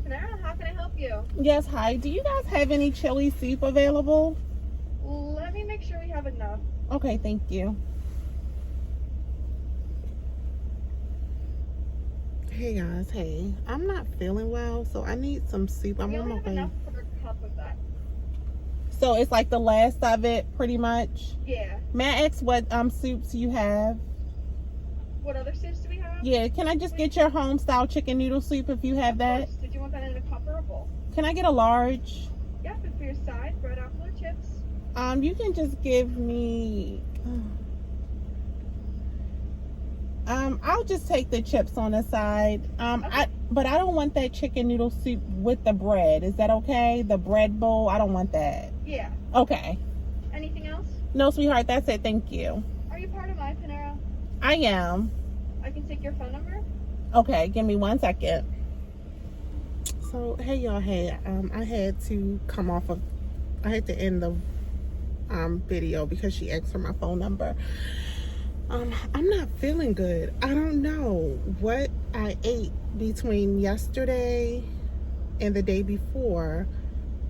Panera, how can I help you? Yes, hi. Do you guys have any chili soup available? Let me make sure we have enough. Okay, thank you. Hey guys, hey. I'm not feeling well, so I need some soup. I'm We on only my have way. enough for a cup of that. So it's like the last of it, pretty much? Yeah. May I ask what soups you have? What other soups do we have? Yeah, can I just get your home style chicken noodle soup if you have Of that? course. Did you want that in a cup or a bowl? Can I get a large? Yeah, and for your side, bread, apple, or chips. You can just give me I'll just take the chips on the side. Okay. But I don't want that chicken noodle soup with the bread. Is that okay? The bread bowl, I don't want that. Yeah. Okay. Anything else? No, sweetheart, that's it. Thank you. Are you part of my Panera? I am. I can take your phone number. Okay, give me 1 second. So, hey y'all, hey, I had to end the video because she asked for my phone number. I'm not feeling good. I don't know what I ate between yesterday and the day before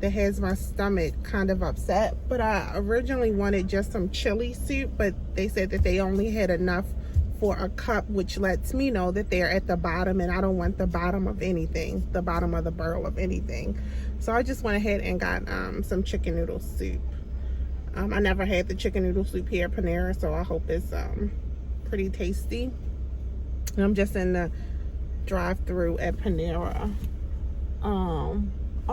that has my stomach kind of upset. But I originally wanted just some chili soup, but they said that they only had enough for a cup, which lets me know that they're at the bottom, and I don't want the bottom of anything, the bottom of the barrel of anything. So I just went ahead and got some chicken noodle soup. I never had the chicken noodle soup here at Panera, so I hope it's pretty tasty. And I'm just in the drive-through at Panera. Oh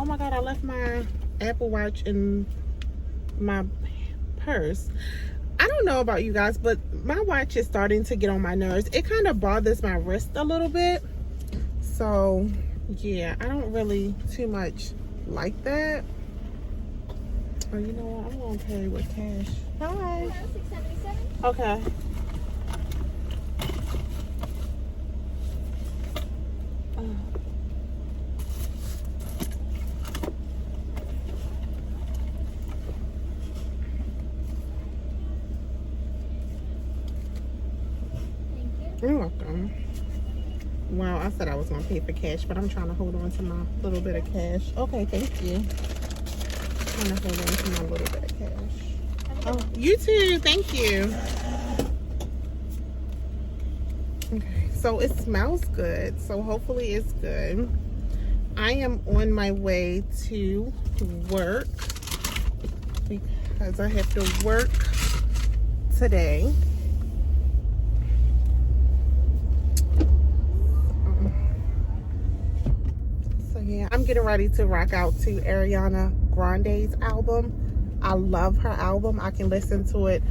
my God, I left my Apple Watch in my purse. I don't know about you guys, but my watch is starting to get on my nerves. It kind of bothers my wrist a little bit. So yeah, I don't really too much like that. Oh, you know what? I'm gonna pay with cash. Hi. $6.77. Okay. You're welcome. Wow, I said I was gonna pay for cash, but I'm trying to hold on to my little bit of cash. Okay, thank you. I'm trying to hold on to my little bit of cash. Oh, you too. Thank you. Okay, so it smells good. So hopefully it's good. I am on my way to work because I have to work today. So yeah, I'm getting ready to rock out to Ariana Grande's album. I love her album. I can listen to it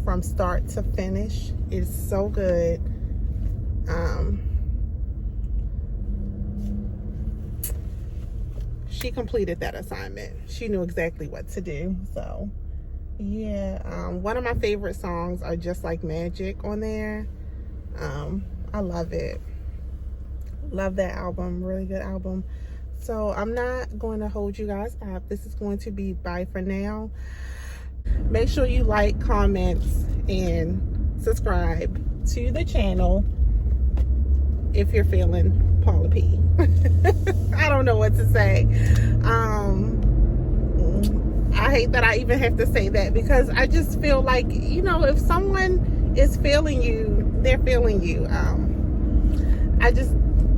from start to finish. It's so good. She completed that assignment. She knew exactly what to do. So yeah, one of my favorite songs are Just Like Magic on there. I love it. Love that album. Really good album. So I'm not going to hold you guys up. This is going to be bye for now. Make sure you like, comment, and subscribe to the channel if you're feeling PaulaP. I don't know what to say. I hate that I even have to say that because I just feel like, you know, if someone is feeling you, they're feeling you. I just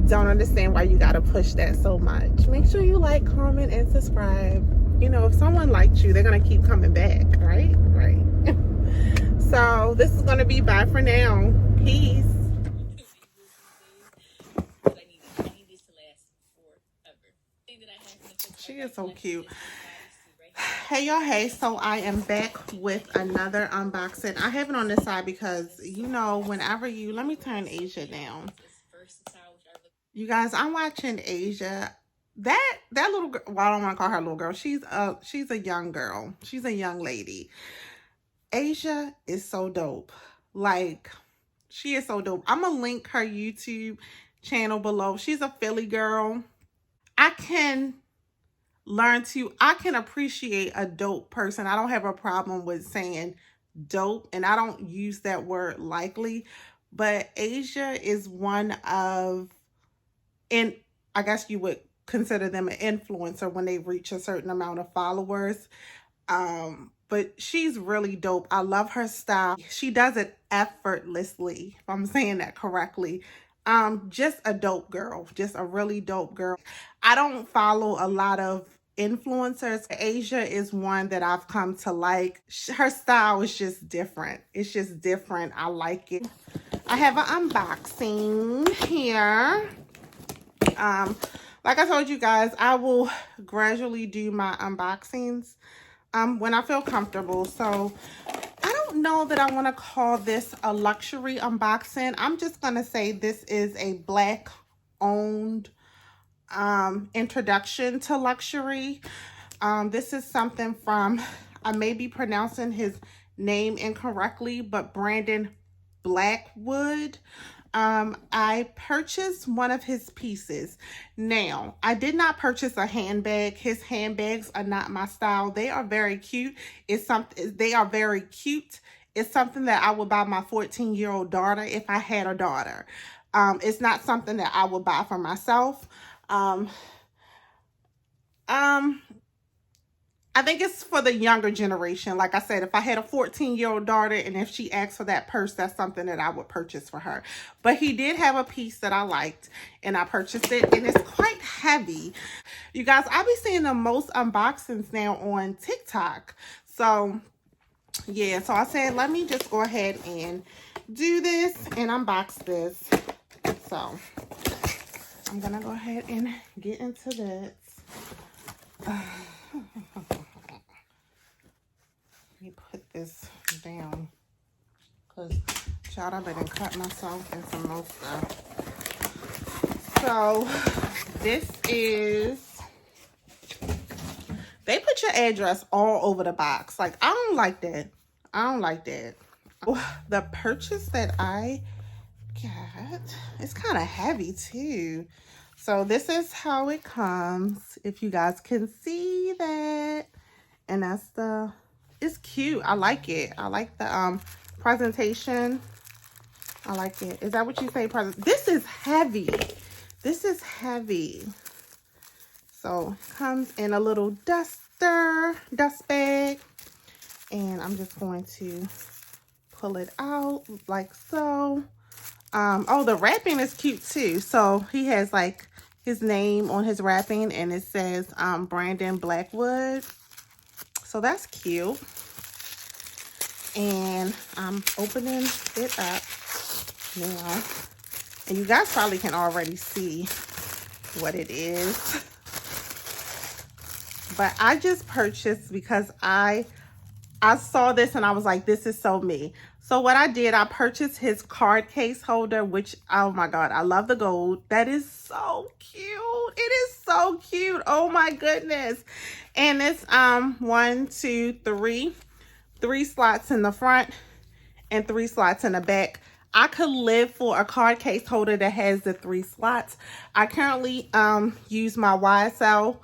don't understand why you gotta push that so much. Make sure you like, comment, and subscribe. You know, if someone liked you, they're gonna keep coming back, right? Right. So this is gonna be bye for now. Peace. She is so cute. Hey y'all, hey, so I am back with another unboxing. I have it on this side because, you know, whenever you, let me turn Asia down. You guys, I'm watching Asia. That little girl, well, I don't want to call her a little girl. She's a young girl. She's a young lady. Asia is so dope. Like, she is so dope. I'm gonna link her YouTube channel below. She's a Philly girl. I can appreciate a dope person. I don't have a problem with saying dope, and I don't use that word lightly, but Asia is one of, and I guess you would consider them an influencer when they reach a certain amount of followers. But she's really dope. I love her style. She does it effortlessly, if I'm saying that correctly. Just a dope girl, just a really dope girl. I don't follow a lot of influencers. Asia is one that I've come to like. Her style is just different. It's just different. I like it. I have an unboxing here. Like I told you guys, I will gradually do my unboxings when I feel comfortable. So I don't know that I want to call this a luxury unboxing. I'm just going to say this is a Black owned introduction to luxury. This is something from, I may be pronouncing his name incorrectly, but Brandon Blackwood. I purchased one of his pieces. Now, I did not purchase a handbag. His handbags are not my style. They are very cute. They are very cute. It's something that I would buy my 14-year-old daughter if I had a daughter. It's not something that I would buy for myself. I think it's for the younger generation. Like I said, if I had a 14-year-old daughter and if she asked for that purse, that's something that I would purchase for her. But he did have a piece that I liked and I purchased it, and it's quite heavy. You guys, I be seeing the most unboxings now on TikTok. So yeah, so I said, let me just go ahead and do this and unbox this. So I'm gonna go ahead and get into this. Let me put this down because, child, I better cut myself in some more stuff. So this is, they put your address all over the box. Like, I don't like that. I don't like that. The purchase that I got, it's kind of heavy too. So this is how it comes, if you guys can see that. And that's the, it's cute. I like it. I like the presentation. I like it. Is that what you say? This is heavy. This is heavy. So it comes in a little dust bag. And I'm just going to pull it out like so. Oh, the wrapping is cute too. So he has like his name on his wrapping, and it says Brandon Blackwood. So that's cute. And I'm opening it up now. And you guys probably can already see what it is. But I just purchased because I saw this and I was like, this is so me. So what I did, I purchased his card case holder, which, oh my God, I love the gold. That is so cute. It is so cute. Oh my goodness. And it's 1, 2, 3 slots in the front and 3 slots in the back. I could live for a card case holder that has the 3 slots. I currently use my YSL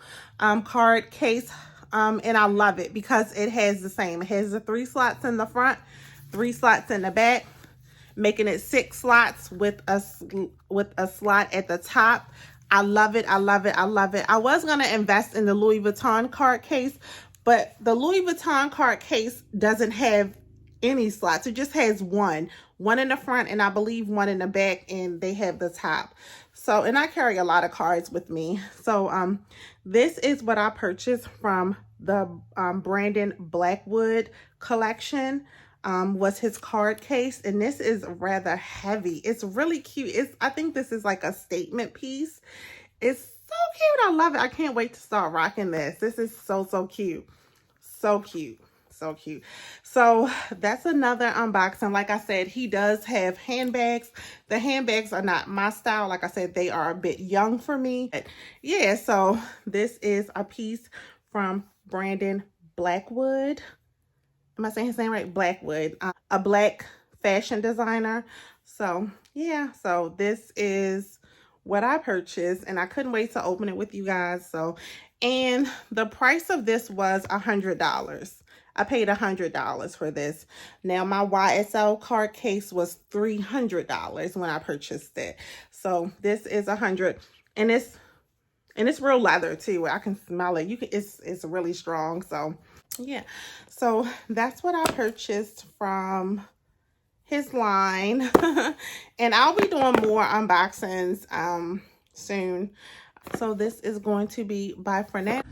card case, and I love it because it has the same. It has the 3 slots in the front, 3 slots in the back, making it 6 slots with a slot at the top. I love it. I love it. I love it. I was going to invest in the Louis Vuitton card case, but the Louis Vuitton card case doesn't have any slots. It just has one in the front and I believe one in the back, and they have the top. So, and I carry a lot of cards with me. So this is what I purchased from the Brandon Blackwood collection. Was his card case, and this is rather heavy. It's really cute. I think this is like a statement piece. It's so cute. I love it. I can't wait to start rocking this. This is so cute. So cute. So cute. So that's another unboxing. Like I said, he does have handbags. The handbags are not my style. Like I said, they are a bit young for me. But yeah, so this is a piece from Brandon Blackwood. Am I saying his name right? Blackwood. A Black fashion designer. So yeah, so this is what I purchased, and I couldn't wait to open it with you guys. So, and the price of this was $100. I paid $100 for this. Now my YSL card case was $300 when I purchased it. So this is $100, and And it's real leather too. I can smell it. It's really strong. So yeah. So that's what I purchased from his line. And I'll be doing more unboxings soon. So this is going to be by Panera.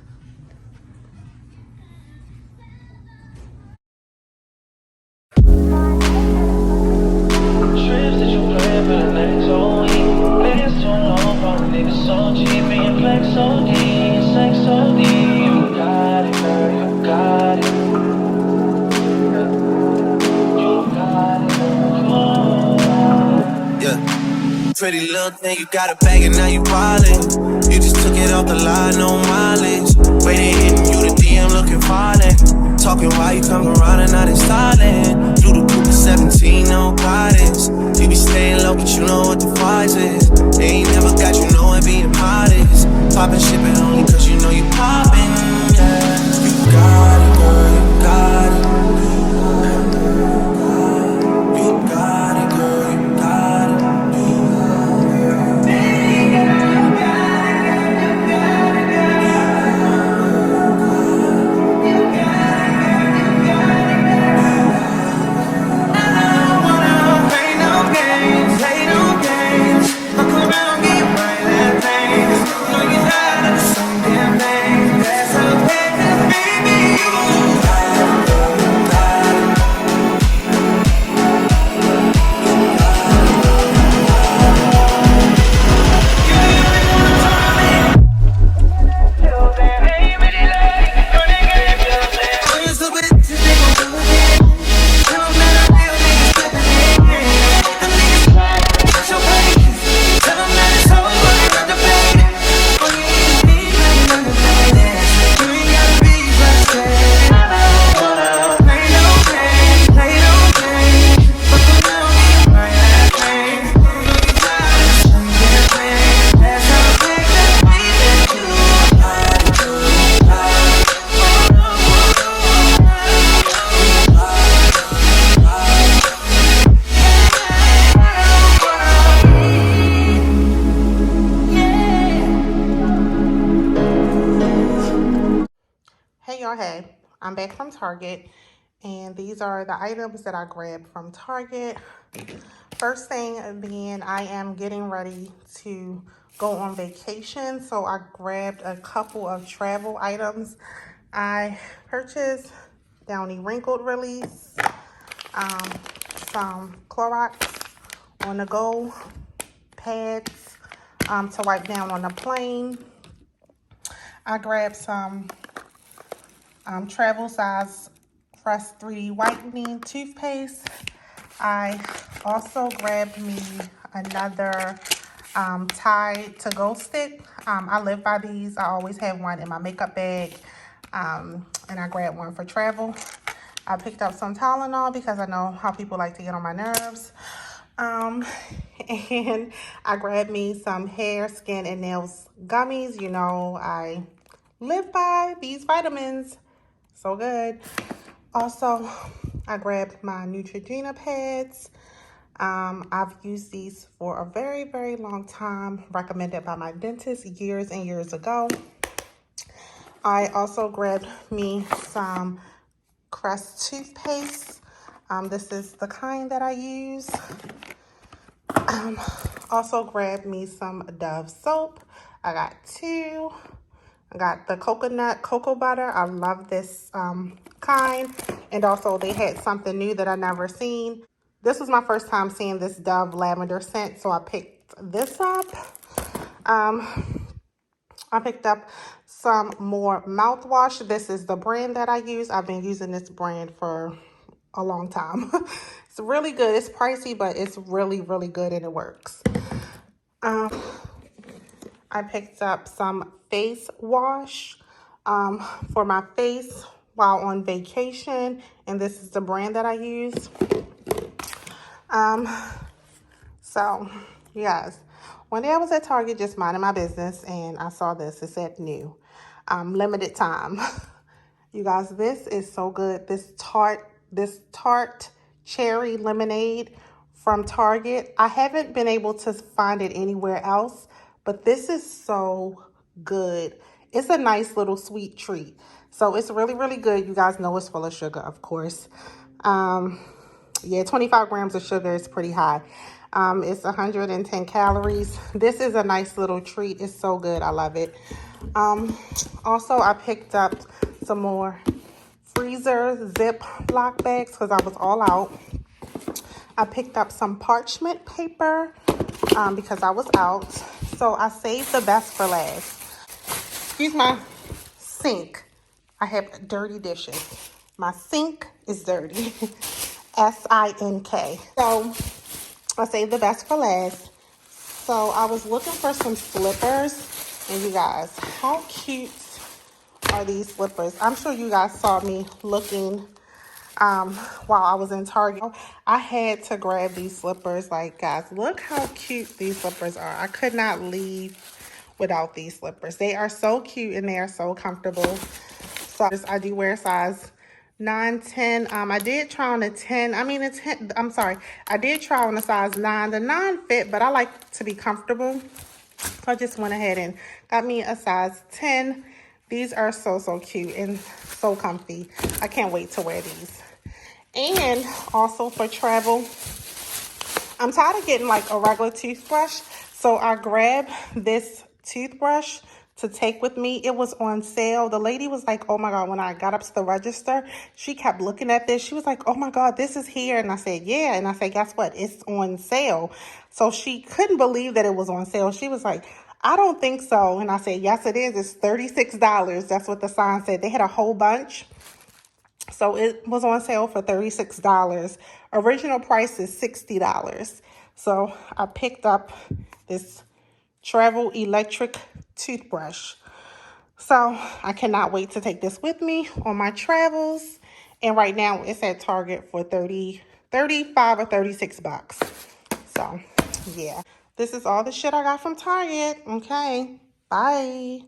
Pretty little thing, you got a bag and now you wildin'. You just took it off the line, no mileage. Waiting, hitting you the DM, looking violent. Talking while you come around and not installing. Flew the Cooper 17, no guidance. You be staying low, but you know what the price is. They ain't never got you knowing being modest. Poppin' shipping only cause you know you poppin', yeah. You got it, girl, you got it. You got it, girl, you got it. Hey, I'm back from Target, and these are the items that I grabbed from Target. First thing being, I am getting ready to go on vacation, so I grabbed a couple of travel items. I purchased Downy Wrinkled Release, some Clorox on the go pads to wipe down on the plane. I grabbed some travel size Crest 3D whitening toothpaste. I also grabbed me another Tide to go stick. I live by these. I always have one in my makeup bag, and I grabbed one for travel. I picked up some Tylenol because I know how people like to get on my nerves. And I grabbed me some hair, skin, and nails gummies. You know, I live by these vitamins. So good. Also, I grabbed my Neutrogena pads. I've used these for a very, very long time, recommended by my dentist years and years ago. I also grabbed me some Crest Toothpaste. This is the kind that I use. Also grabbed me some Dove soap. I got two. I got the coconut cocoa butter. I love this kind. And also they had something new that I never seen. This was my first time seeing this Dove lavender scent, so I picked this up. I picked up some more mouthwash. This is the brand that I use. I've been using this brand for a long time. It's really good. It's pricey, but it's really, really good and it works. I picked up some face wash for my face while on vacation, and this is the brand that I use. So yes, one day I was at Target just minding my business, and I saw this. It said new, limited time. You guys, this is so good. This Tart cherry lemonade from Target. I haven't been able to find it anywhere else, but this is so good. It's a nice little sweet treat. So it's really, really good. You guys know it's full of sugar, of course. Yeah, 25 grams of sugar is pretty high. It's 110 calories. This is a nice little treat. It's so good. I love it. Also, I picked up some more freezer zip lock bags because I was all out. I picked up some parchment paper because I was out. So I saved the best for last. Excuse my sink. I have dirty dishes. My sink is dirty. S-I-N-K. So I saved the best for last. So I was looking for some slippers. And you guys, how cute are these slippers? I'm sure you guys saw me looking while I was in Target. I had to grab these slippers. Like, guys, look how cute these slippers are. I could not leave without these slippers. They are so cute and they are so comfortable. So I do wear size 9, 10. I did try on a 10. I mean, a 10. I'm sorry. I did try on a size 9. The 9 fit, but I like to be comfortable. So I just went ahead and got me a size 10. These are so, so cute and so comfy. I can't wait to wear these. And also for travel, I'm tired of getting like a regular toothbrush. So I grabbed this toothbrush to take with me. It was on sale. The lady was like, oh my God, when I got up to the register, she kept looking at this. She was like, oh my God, this is here. And I said, yeah. And I said, guess what? It's on sale. So she couldn't believe that it was on sale. She was like, I don't think so. And I said, yes, it is. It's $36. That's what the sign said. They had a whole bunch. So it was on sale for $36. Original price is $60. So I picked up this travel electric toothbrush. So I cannot wait to take this with me on my travels. And right now it's at Target for 35 or 36 bucks. So yeah, this is all the shit I got from Target. Okay, bye.